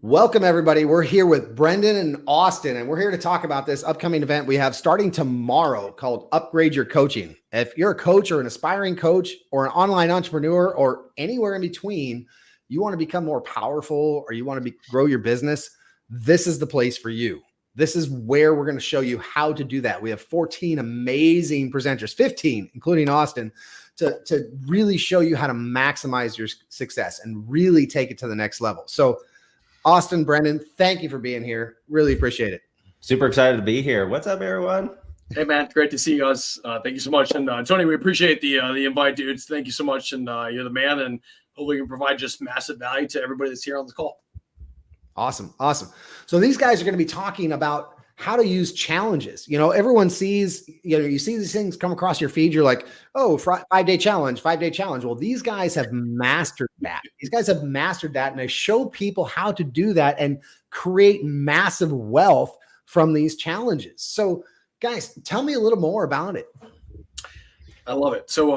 Welcome, everybody. We're here with Brendan and Austin, and we're here to talk about this upcoming event we have starting tomorrow called Upgrade Your Coaching. If you're a coach or an aspiring coach or an online entrepreneur or anywhere in between, you want to become more powerful or you want to grow your business, this is the place for you. This is where we're going to show you how to do that. We have 14 amazing presenters, 15, including Austin, to really show you how to maximize your success and really take it to the next level. So Austin, Brendan, thank you for being here. Really appreciate it. Super excited to be here. What's up, everyone? Hey, man. Great to see you guys. Thank you so much. And Tony, we appreciate the invite, dudes. Thank you so much. And you're the man. And hopefully we can provide just massive value to everybody that's here on this call. Awesome. Awesome. So these guys are going to be talking about how to use challenges. You know, everyone sees, you see these things come across your feed. You're like, oh, 5-day challenge, 5-day challenge. Well, these guys have mastered that. These guys have mastered that. And they show people how to do that and create massive wealth from these challenges. So guys, tell me a little more about it. I love it. So,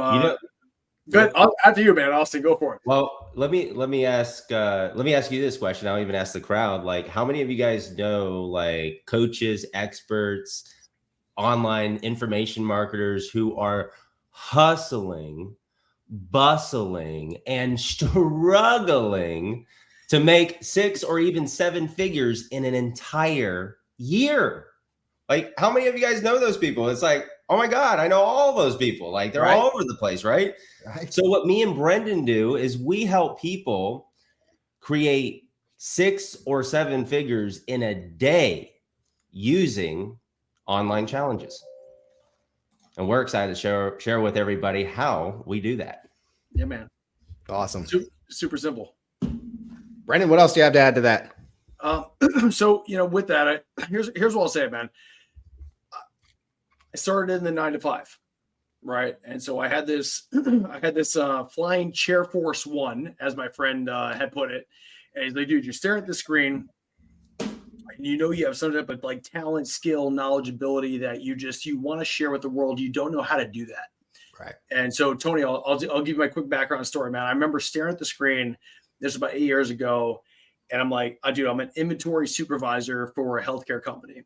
go ahead. After you, man. Austin, go for it. Well, let me ask you this question. I'll even ask the crowd. Like, how many of you guys know like coaches, experts, online information marketers who are hustling, bustling, and struggling to make 6 or even 7 figures in an entire year? Like, how many of you guys know those people? It's like, oh my God, I know all those people. Like, they're all over the place, right? So what me and Brendan do is we help people create 6 or 7 figures in a day using online challenges. And we're excited to share with everybody how we do that. Yeah, man. Awesome. Super simple. Brendan, what else do you have to add to that? So, with that, here's what I'll say, man. I started in the 9 to 5, right? And so I had this flying Chair Force 1, as my friend had put it. And he's like, dude, you're staring at the screen. You have some type of like talent, skill, knowledge, ability that you want to share with the world. You don't know how to do that. Right. And so, Tony, I'll give you my quick background story, man. I remember staring at the screen. This was about 8 years ago. And I'm like, dude, I'm an inventory supervisor for a healthcare company.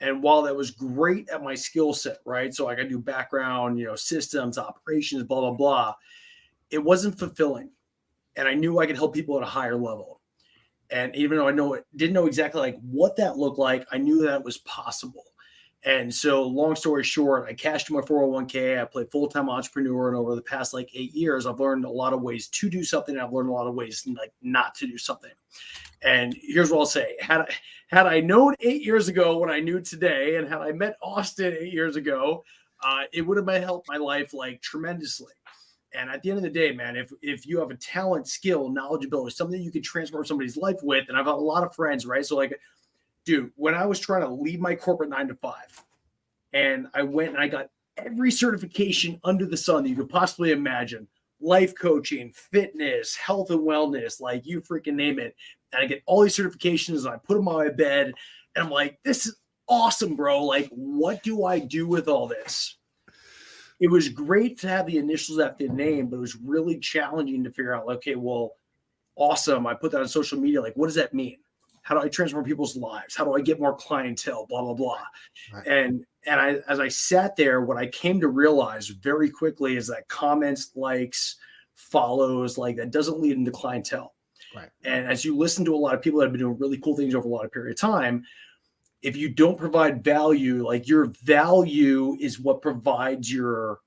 And while that was great at my skill set, right? So I could do background, systems, operations, blah, blah, blah. It wasn't fulfilling. And I knew I could help people at a higher level. And even though didn't know exactly like what that looked like, I knew that was possible. And so long story short, I cashed in my 401k. I played full-time entrepreneur. And over the past 8 years, I've learned a lot of ways to do something. And I've learned a lot of ways not to do something. And here's what I'll say. Had I known 8 years ago what I knew today, and had I met Austin 8 years ago, it would have helped my life tremendously. And at the end of the day, man, if you have a talent, skill, knowledge, ability, something you can transform somebody's life with, and I've got a lot of friends, right? So dude, when I was trying to leave my corporate 9 to 5, and I went and I got every certification under the sun that you could possibly imagine, life coaching, fitness, health and wellness, you freaking name it. And I get all these certifications and I put them on my bed and I'm like, this is awesome, bro. What do I do with all this? It was great to have the initials after the name, but it was really challenging to figure out, okay, well, awesome. I put that on social media. What does that mean? How do I transform people's lives? How do I get more clientele? Blah, blah, blah. Right. And as I sat there, what I came to realize very quickly is that comments, likes, follows, that doesn't lead into clientele. Right. And as you listen to a lot of people that have been doing really cool things over a lot of period of time, if you don't provide value, your value is what provides your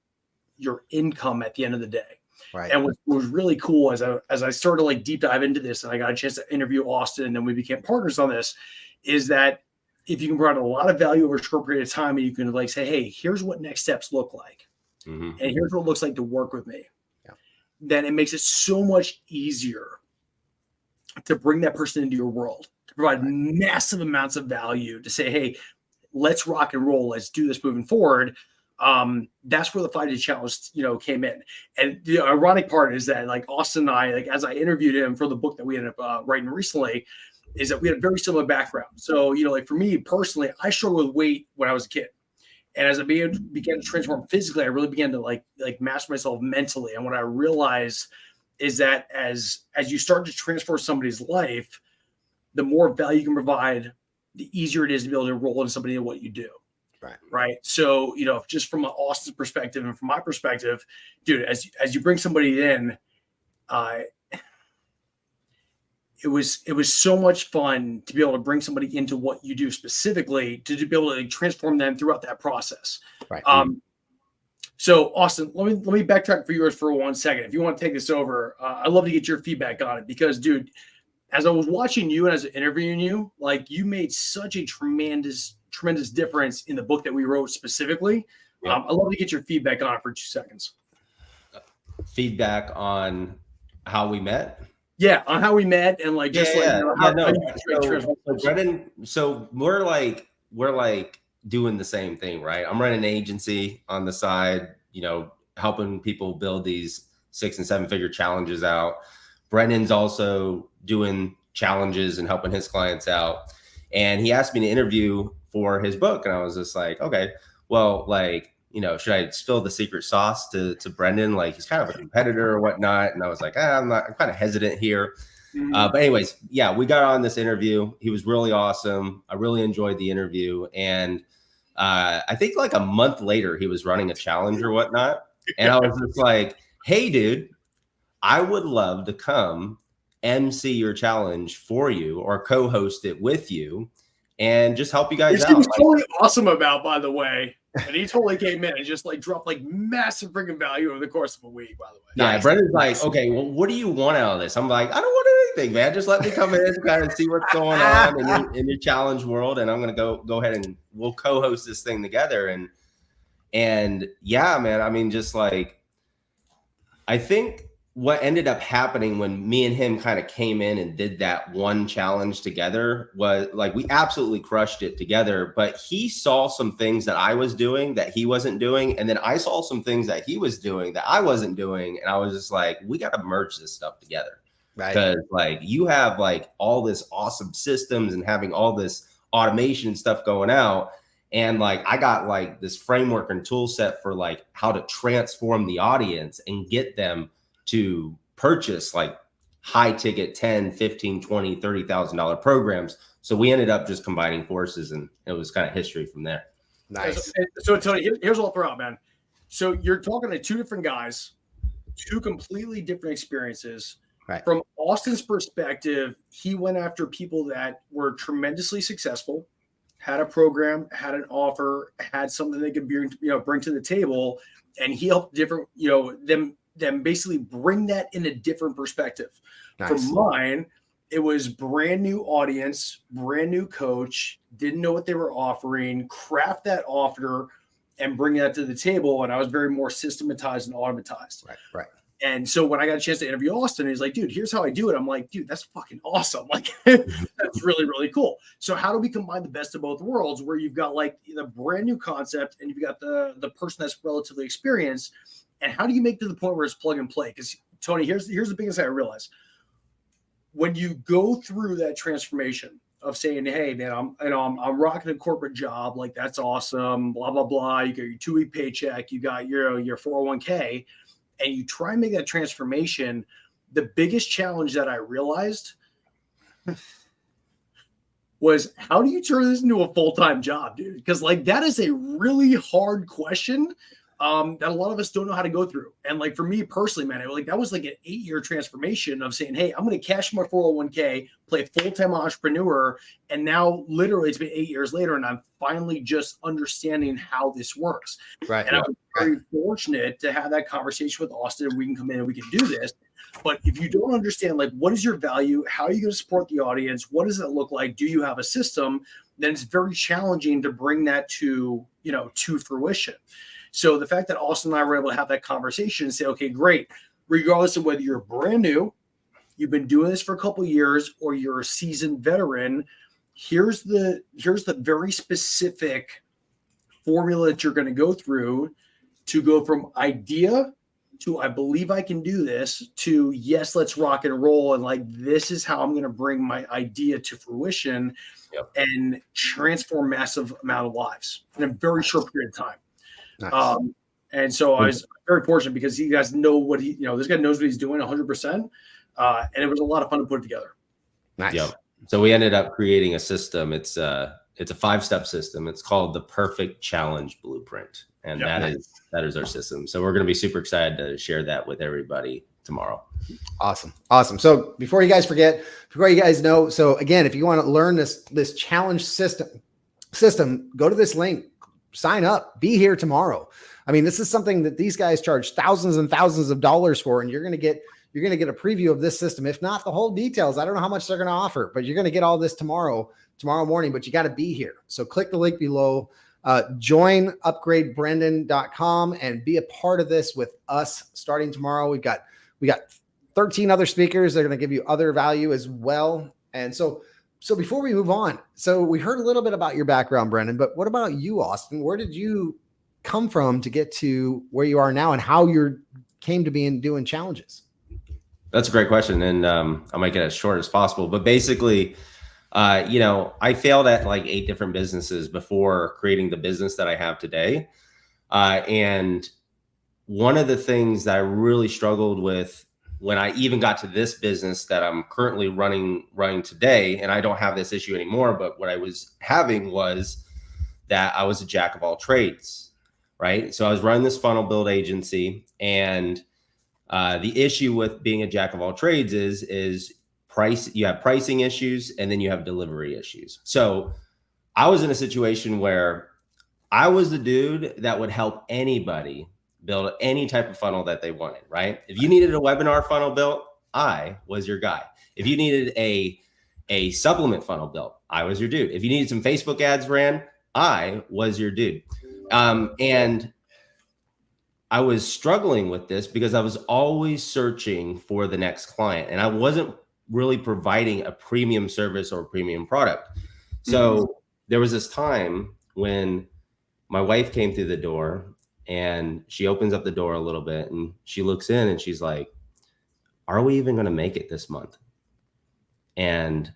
income at the end of the day. Right. And what was really cool as I started to deep dive into this, and I got a chance to interview Austin, and then we became partners on this, is that if you can provide a lot of value over a short period of time, and you can say, hey, here's what next steps look like, and here's what it looks like to work with me, then it makes it so much easier to bring that person into your world, to provide massive amounts of value, to say, hey, let's rock and roll. Let's do this moving forward. That's where the 5-day challenge, came in. And the ironic part is that Austin and I, as I interviewed him for the book that we ended up writing recently, is that we had a very similar background. So, for me personally, I struggled with weight when I was a kid. And as I began to transform physically, I really began to like master myself mentally. And what I realized is that as you start to transform somebody's life, the more value you can provide, the easier it is to be able to roll into somebody in what you do. Right. So, just from Austin's perspective and from my perspective, dude, as you bring somebody in, it was so much fun to be able to bring somebody into what you do specifically to be able to transform them throughout that process. Right. So Austin, let me backtrack for yours for 1 second. If you want to take this over, I'd love to get your feedback on it because, dude, as I was watching you and as I was interviewing you, like you made such a tremendous difference in the book that we wrote specifically. Yeah. I'd love to get your feedback on it for 2 seconds. Feedback on how we met. Yeah, on how we met and like just So Brendan, so we're like doing the same thing, right? I'm running an agency on the side, helping people build these 6 and 7 figure challenges out. Brendan's also doing challenges and helping his clients out. And he asked me to interview for his book. And I was just like, okay, well, should I spill the secret sauce to Brendan? Like he's kind of a competitor or whatnot. And I was like, I'm kind of hesitant here. Mm-hmm. But anyways, yeah, we got on this interview. He was really awesome. I really enjoyed the interview. And I think like a month later, he was running a challenge or whatnot. And I was just like, hey, dude, I would love to come MC your challenge for you or co-host it with you and just help you guys out. He was totally awesome about, by the way. And he totally came in and just like dropped like massive freaking value over the course of a week, by the way. Yeah, nice. Brendan's like, okay, well, what do you want out of this? I'm like, I don't want anything, man. Just let me come in and kind of see what's going on in your challenge world. And I'm going to go ahead and we'll co-host this thing together. And yeah, man, I mean, just like, I think what ended up happening when me and him kind of came in and did that one challenge together was like, we absolutely crushed it together, but he saw some things that I was doing that he wasn't doing. And then I saw some things that he was doing that I wasn't doing. And I was just like, we got to merge this stuff together. Right. Because like you have like all this awesome systems and having all this automation stuff going out. And like, I got like this framework and tool set for like how to transform the audience and get them to purchase like high ticket 10, 15, 20, $30,000 programs. So we ended up just combining forces and it was kind of history from there. Nice. So Tony, here's what I'll throw out, man. So you're talking to 2 different guys, 2 completely different experiences. Right. From Austin's perspective, he went after people that were tremendously successful, had a program, had an offer, had something they could bring to the table. And he helped different, them basically bring that in a different perspective. Nice. For mine, it was brand new audience, brand new coach, didn't know what they were offering, craft that offer and bring that to the table. And I was very more systematized and automatized. Right. And so when I got a chance to interview Austin, he's like, dude, here's how I do it. I'm like, dude, that's fucking awesome. Like, that's really, really cool. So how do we combine the best of both worlds where you've got like the brand new concept and you've got the person that's relatively experienced? And how do you make to the point where it's plug and play? Because Tony, here's the biggest thing I realized. When you go through that transformation of saying, hey, man, I'm rocking a corporate job, like that's awesome, blah, blah, blah. You got your 2-week paycheck, you got your 401k, and you try and make that transformation. The biggest challenge that I realized was how do you turn this into a full-time job, dude? Because like that is a really hard question that a lot of us don't know how to go through. And like for me personally, man, that was like an 8-year transformation of saying, hey, I'm going to cash my 401k, play a full-time entrepreneur. And now literally it's been 8 years later and I'm finally just understanding how this works. Right. And I was very fortunate to have that conversation with Austin. We can come in and we can do this. But if you don't understand, like, what is your value? How are you going to support the audience? What does it look like? Do you have a system? Then it's very challenging to bring that to fruition. So the fact that Austin and I were able to have that conversation and say, okay, great. Regardless of whether you're brand new, you've been doing this for a couple of years, or you're a seasoned veteran, here's the very specific formula that you're going to go through to go from idea to I believe I can do this to yes, let's rock and roll. And like, this is how I'm going to bring my idea to fruition and transform massive amount of lives in a very short period of time. Nice. And so I was very fortunate because you guys know what this guy knows what he's doing 100%. And it was a lot of fun to put it together. Nice. Yep. So we ended up creating a system. It's a 5-step system. It's called the Perfect Challenge Blueprint. And that is our system. So we're going to be super excited to share that with everybody tomorrow. Awesome. So before you guys forget, before you guys know, so again, if you want to learn this challenge system, go to this link, sign up, be here tomorrow. I mean, this is something that these guys charge thousands and thousands of dollars for, and you're going to get a preview of this system. If not the whole details, I don't know how much they're going to offer, but you're going to get all this tomorrow morning, but you got to be here. So click the link below, join upgradebrendan.com and be a part of this with us starting tomorrow. We got 13 other speakers. They're going to give you other value as well. And so before we move on, so we heard a little bit about your background, Brendan, but what about you, Austin? Where did you come from to get to where you are now and how you came to be doing challenges? That's a great question. And I might get it as short as possible, but basically, I failed at like 8 different businesses before creating the business that I have today. And one of the things that I really struggled with when I even got to this business that I'm currently running today, and I don't have this issue anymore, but what I was having was that I was a jack of all trades, right? So I was running this funnel build agency, and the issue with being a jack of all trades is price. You have pricing issues, and then you have delivery issues. So I was in a situation where I was the dude that would help anybody build any type of funnel that they wanted, right? If you needed a webinar funnel built, I was your guy. If you needed a supplement funnel built, I was your dude. If you needed some Facebook ads ran, I was your dude. And I was struggling with this because I was always searching for the next client, and I wasn't really providing a premium service or a premium product. So there was this time when my wife came through the door, and she opens up the door a little bit and she looks in and she's like, are we even going to make it this month? And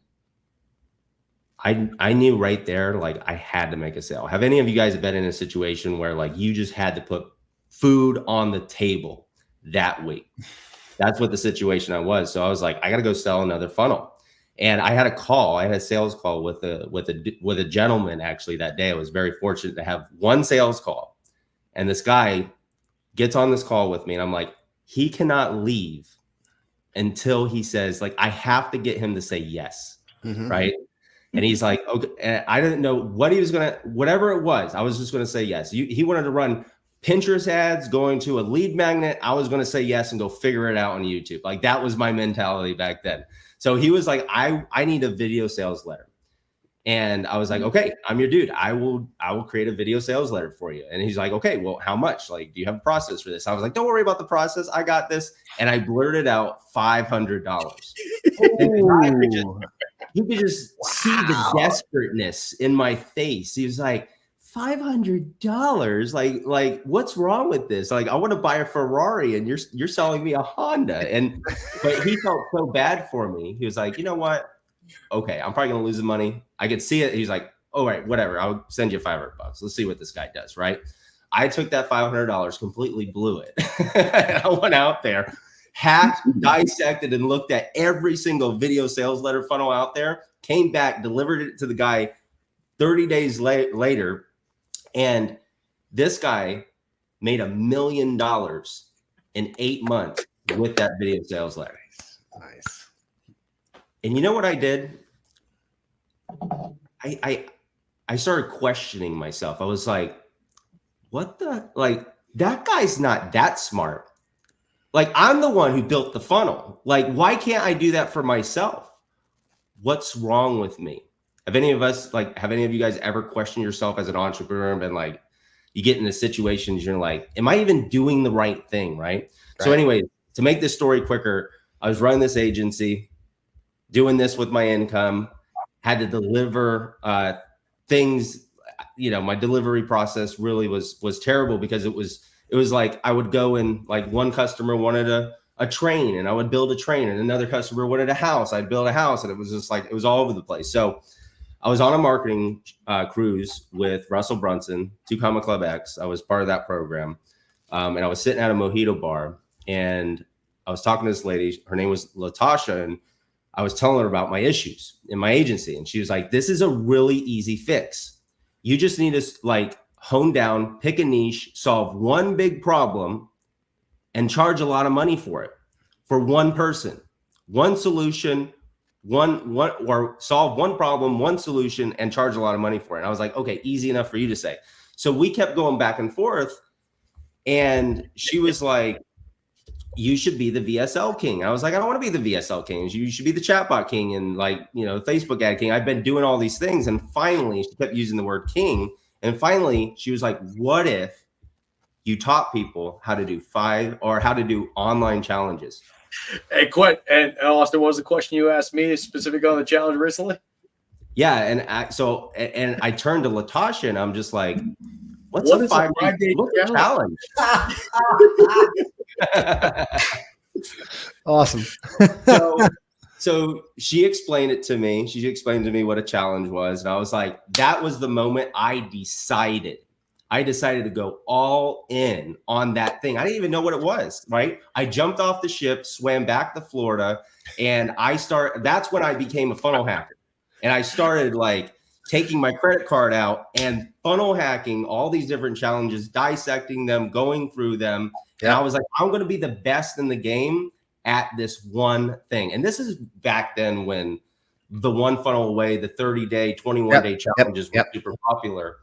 I knew right there, like I had to make a sale. Have any of you guys been in a situation where like you just had to put food on the table that week? That's what the situation I was. So I was like, I got to go sell another funnel. And I had a sales call with a gentleman actually that day. I was very fortunate to have one sales call. And this guy gets on this call with me, and I'm like, he cannot leave until he says, like, I have to get him to say yes. Right. And he's like, okay. And I didn't know what he was whatever it was, I was just going to say yes. He wanted to run Pinterest ads, going to a lead magnet. I was going to say yes and go figure it out on YouTube. Like that was my mentality back then. So he was like, I need a video sales letter. And I was like, okay, I'm your dude. I will create a video sales letter for you. And he's like, okay, well, how much? Like, do you have a process for this? I was like, don't worry about the process. I got this. And I blurted out $500. You could just see the desperateness in my face. He was like, $500? Like, what's wrong with this? Like, I want to buy a Ferrari and you're selling me a Honda. But he felt so bad for me. He was like, you know what? Okay, I'm probably gonna lose the money. I could see it. He's like, all right, whatever. I'll send you $500. Let's see what this guy does, right? I took that $500, completely blew it. I went out there, hacked, dissected, and looked at every single video sales letter funnel out there, came back, delivered it to the guy 30 days later. And this guy made $1 million in 8 months with that video sales letter. Nice. And you know what I did? I started questioning myself. I was like, what the, like, that guy's not that smart. Like, I'm the one who built the funnel. Like, why can't I do that for myself? What's wrong with me? Have any of you guys ever questioned yourself as an entrepreneur and been like, you get into situations, you're like, am I even doing the right thing? Right. So anyway, to make this story quicker, I was running this agency, doing this with my income, had to deliver things. My delivery process really was terrible because it it was like I would go and like one customer wanted a train and I would build a train, and another customer wanted a house, I'd build a house, and it was just like it was all over the place. So I was on a marketing cruise with Russell Brunson, Two Comma Club X. I was part of that program, and I was sitting at a mojito bar, and I was talking to this lady. Her name was Latasha, and I was telling her about my issues in my agency, and she was like, "This is a really easy fix. You just need to like hone down, pick a niche, solve one big problem, and charge a lot of money for it, for one person, one solution, one or solve one problem, one solution, and charge a lot of money for it." And I was like, okay, easy enough for you to say. So we kept going back and forth, and she was like, you should be the VSL king. I was like, I don't want to be the VSL king. You should be the chatbot king and like, you know, Facebook ad king. I've been doing all these things. And finally, she kept using the word king. And finally, she was like, what if you taught people how to do how to do online challenges? Hey, Quint and Austin, what was the question you asked me specific on the challenge recently? Yeah. And I turned to Latasha and I'm just like, what's a 5-day challenge? Awesome. So she explained it to me. She explained to me what a challenge was. And I was like, that was the moment I decided to go all in on that thing. I didn't even know what it was, right? I jumped off the ship, swam back to Florida, and that's when I became a funnel hacker. And I started like taking my credit card out and funnel hacking all these different challenges, dissecting them, going through them. And I was like, I'm going to be the best in the game at this one thing. And this is back then when the one funnel away, the 30-day, 21-day challenges were super popular.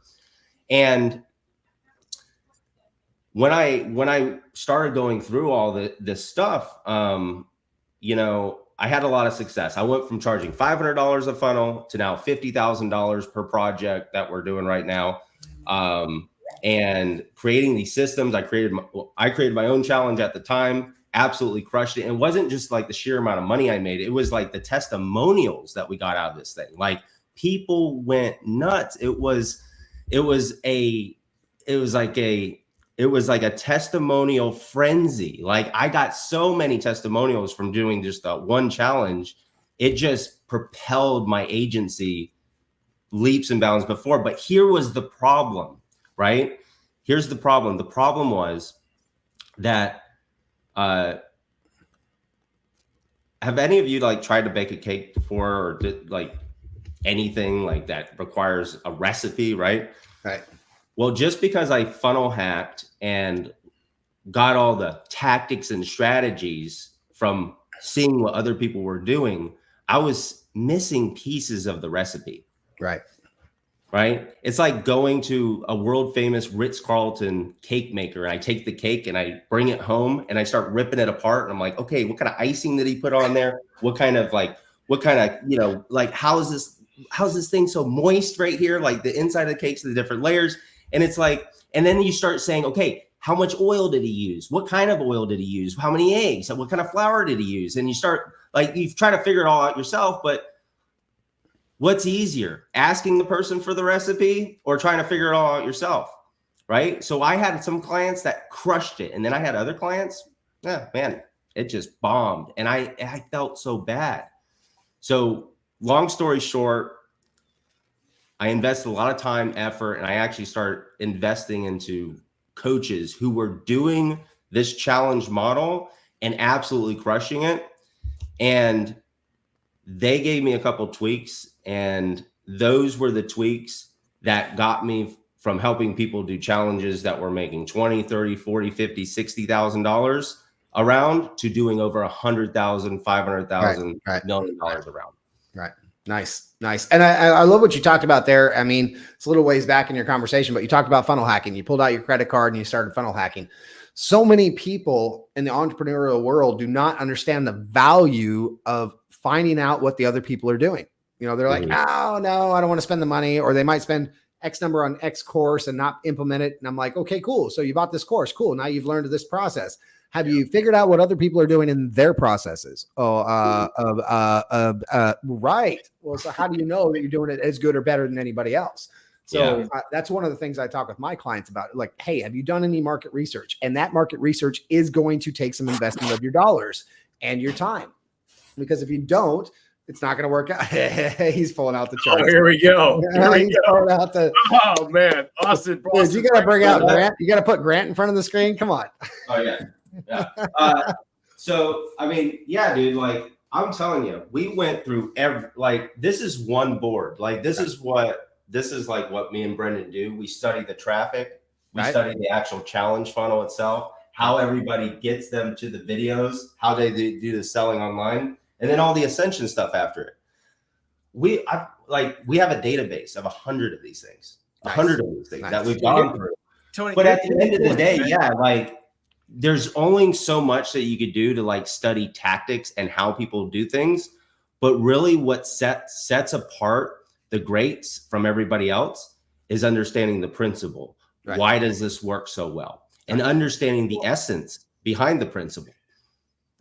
And when I started going through all this stuff, you know, I had a lot of success. I went from charging $500 a funnel to now $50,000 per project that we're doing right now. And creating these systems, I created my own challenge at the time, absolutely crushed it. And it wasn't just like the sheer amount of money I made. It was like the testimonials that we got out of this thing. Like people went nuts. It was like a testimonial frenzy. Like I got so many testimonials from doing just that one challenge. It just propelled my agency leaps and bounds before. But here was the problem, right? Here's the problem. The problem was that, have any of you like tried to bake a cake before, or did like anything like that requires a recipe, right? Right. Well, just because I funnel hacked and got all the tactics and strategies from seeing what other people were doing, I was missing pieces of the recipe. Right. Right. It's like going to a world famous Ritz-Carlton cake maker. And I take the cake and I bring it home and I start ripping it apart. And I'm like, okay, what kind of icing did he put on there? What kind of, you know, like, how's this thing so moist right here? Like the inside of the cake's the different layers. And it's like, and then you start saying, okay, how much oil did he use? What kind of oil did he use? How many eggs? What kind of flour did he use? And you start like, you try to figure it all out yourself, but what's easier, asking the person for the recipe or trying to figure it all out yourself, right? So I had some clients that crushed it. And then I had other clients, man, it just bombed. And I felt so bad. So long story short, I invested a lot of time, effort, and I actually started investing into coaches who were doing this challenge model and absolutely crushing it. And they gave me a couple tweaks, and those were the tweaks that got me from helping people do challenges that were making $20,000, $30,000, $40,000, $50,000, $60,000 around to doing over $100,000, $500,000, $1 million around. Right. Nice. And I love what you talked about there. I mean, it's a little ways back in your conversation, but you talked about funnel hacking. You pulled out your credit card and you started funnel hacking. So many people in the entrepreneurial world do not understand the value of finding out what the other people are doing. You know, they're like, oh, no, I don't want to spend the money, or they might spend X number on X course and not implement it. And I'm like, okay, cool. So you bought this course. Cool. Now you've learned this process. Have you figured out what other people are doing in their processes? Right. Well, so how do you know that you're doing it as good or better than anybody else? So that's one of the things I talk with my clients about. Like, hey, have you done any market research? And that market research is going to take some investment of your dollars and your time, because if you don't, it's not going to work out. He's pulling out the charts. Oh, here we go. Pulling out the. Oh man, Austin. Dude, you got to bring out Grant. You got to put Grant in front of the screen. Come on. Oh yeah. So I mean, yeah, dude. Like I'm telling you, we went through this is one board. Like this is like what me and Brendan do. We study the traffic. We study the actual challenge funnel itself, how everybody gets them to the videos, how they do the selling online, and then all the ascension stuff after it. We have a database of 100 of these things, 100 of these things that we've gone through. Tony, but at the end of the day, like there's only so much that you could do to like study tactics and how people do things. But really what sets apart the greats from everybody else is understanding the principle. Right. Why does this work so well? And understanding the essence behind the principle.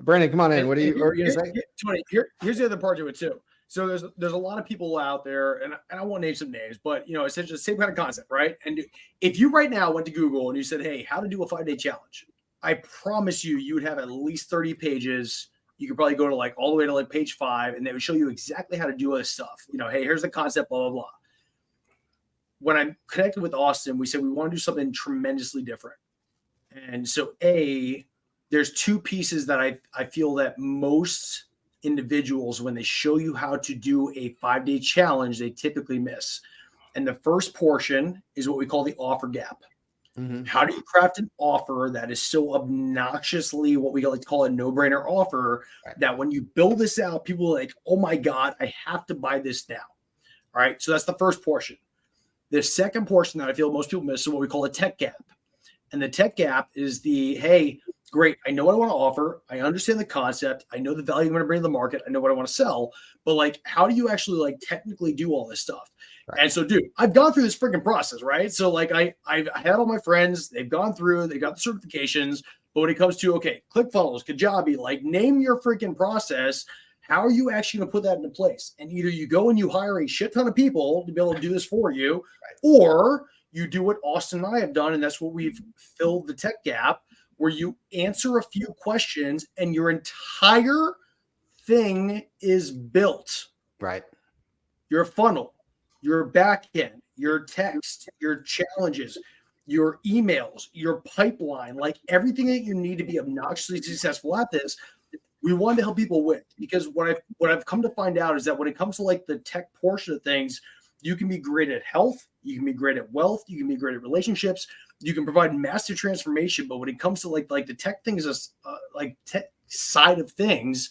Brandon, come on in. What are you going to say? Tony, here's the other part to it too. So there's a lot of people out there, and I won't name some names, but essentially the same kind of concept, right? And if you right now went to Google and you said, hey, how to do a 5-day challenge, I promise you would have at least 30 pages. You could probably go to like all the way to like page 5, and they would show you exactly how to do all this stuff. Hey, here's the concept, blah, blah, blah. When I connected with Austin, we said we want to do something tremendously different. And so there's 2 pieces that I feel that most individuals, when they show you how to do a 5-day challenge, they typically miss. And the first portion is what we call the offer gap. Mm-hmm. How do you craft an offer that is so obnoxiously what we like to call a no-brainer offer that when you build this out, people are like, oh my God, I have to buy this now. All right. So that's the first portion. The second portion that I feel most people miss is what we call a tech gap. And the tech gap is hey, great. I know what I want to offer. I understand the concept. I know the value I'm going to bring to the market. I know what I want to sell. But like, how do you actually like technically do all this stuff? Right. And so, dude, I've gone through this freaking process, right? So like I've had all my friends, they've gone through, they got the certifications. But when it comes to, okay, ClickFunnels, Kajabi, like name your freaking process. How are you actually going to put that into place? And either you go and you hire a shit ton of people to be able to do this for you, or you do what Austin and I have done. And that's what we've filled the tech gap, where you answer a few questions and your entire thing is built. Right. Your funnel, your back end, your text, your challenges, your emails, your pipeline, like everything that you need to be obnoxiously successful at this. We wanted to help people with, because what I've come to find out is that when it comes to like the tech portion of things, you can be great at health, you can be great at wealth, you can be great at relationships, you can provide massive transformation. But when it comes to like the tech things, like tech side of things,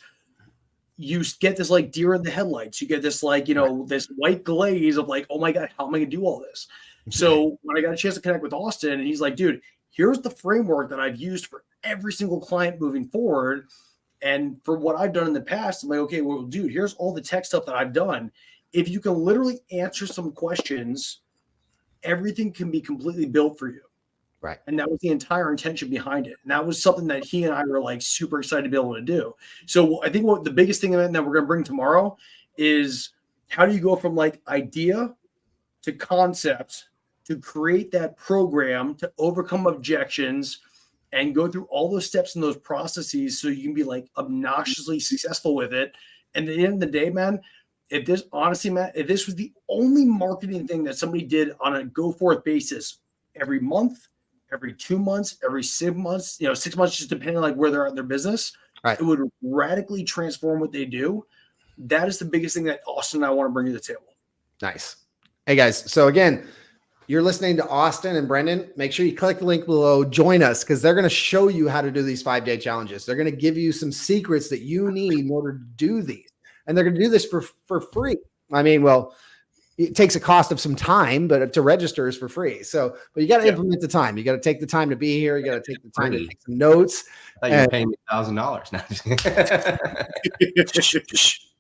you get this like deer in the headlights. You get this like, this white glaze of like, oh my God, how am I going to do all this? So when I got a chance to connect with Austin, and he's like, dude, here's the framework that I've used for every single client moving forward. And for what I've done in the past, I'm like, okay, well, dude, here's all the tech stuff that I've done. If you can literally answer some questions, everything can be completely built for you. Right. And that was the entire intention behind it. And that was something that he and I were like super excited to be able to do. So I think what the biggest thing that we're going to bring tomorrow is, how do you go from like idea to concept to create that program to overcome objections and go through all those steps and those processes so you can be like obnoxiously successful with it. And at the end of the day, man, if this was the only marketing thing that somebody did on a go forth basis every month, every 2 months, every 6 months, 6 months, just depending on like where they're at in their business, right, it would radically transform what they do. That is the biggest thing that Austin and I want to bring to the table. Nice. Hey guys. So again, you're listening to Austin and Brendan. Make sure you click the link below, join us, because they're going to show you how to do these 5-day challenges. They're going to give you some secrets that you need in order to do these. And they're going to do this for free. I mean, well, it takes a cost of some time, but to register is for free. So, but you got to implement the time. You got to take the time to be here. You got to take the time to take some notes. I thought you were paying me $1,000 now.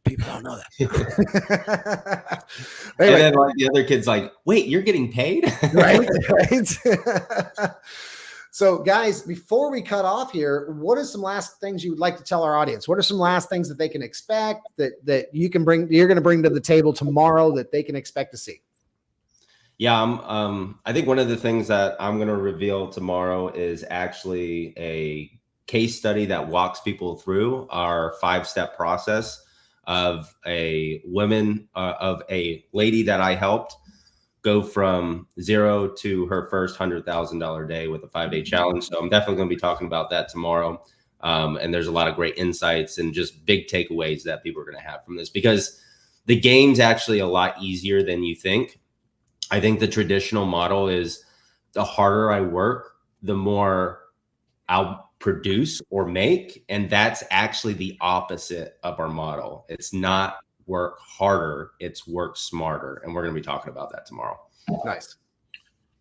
People don't know that. Anyway. And then like the other kid's like, wait, you're getting paid? Right. So guys, before we cut off here, what are some last things you would like to tell our audience? What are some last things that they can expect that you're going to bring to the table tomorrow that they can expect to see? Yeah, I think one of the things that I'm going to reveal tomorrow is actually a case study that walks people through our 5-step process of a lady that I helped go from 0 to her first $100,000 day with a 5-day challenge. So I'm definitely going to be talking about that tomorrow. And there's a lot of great insights and just big takeaways that people are going to have from this, because the game's actually a lot easier than you think. I think the traditional model is the harder I work, the more I'll produce or make. And that's actually the opposite of our model. It's not work harder, it's work smarter. And we're going to be talking about that tomorrow. Nice.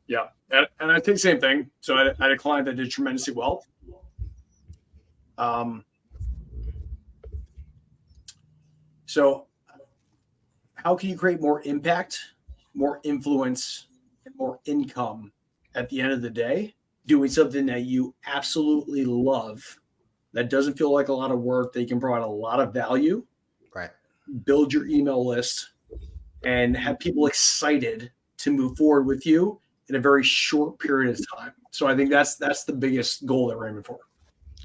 Yeah. And I think the same thing. So I had a client that did tremendously well. So how can you create more impact, more influence, and more income at the end of the day, doing something that you absolutely love, that doesn't feel like a lot of work, that you can provide a lot of value, Right. build your email list, and have people excited to move forward with you in a very short period of time. So I think that's the biggest goal that we're aiming for.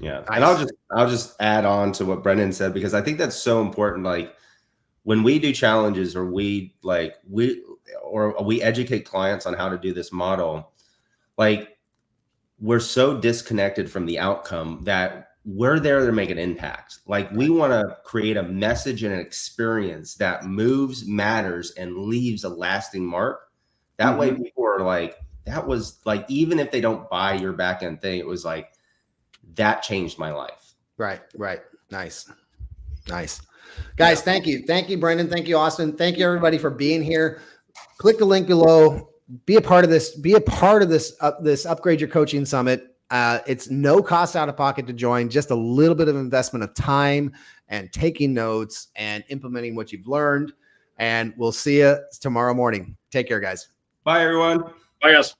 Yeah. Nice. And I'll just add on to what Brendan said, because I think that's so important. Like when we do challenges, or we educate clients on how to do this model, like we're so disconnected from the outcome that we're there to make an impact. Like we want to create a message and an experience that moves, matters, and leaves a lasting mark. That way people are like, that was like, even if they don't buy your back end thing, it was like, that changed my life. Right. Nice. Guys, thank you. Thank you, Brendan. Thank you, Austin. Thank you, everybody, for being here. Click the link below. Be a part of this. Be a part of this Upgrade Your Coaching Summit. It's no cost out of pocket to join, just a little bit of investment of time and taking notes and implementing what you've learned. And we'll see you tomorrow morning. Take care, guys. Bye, everyone. Bye, guys.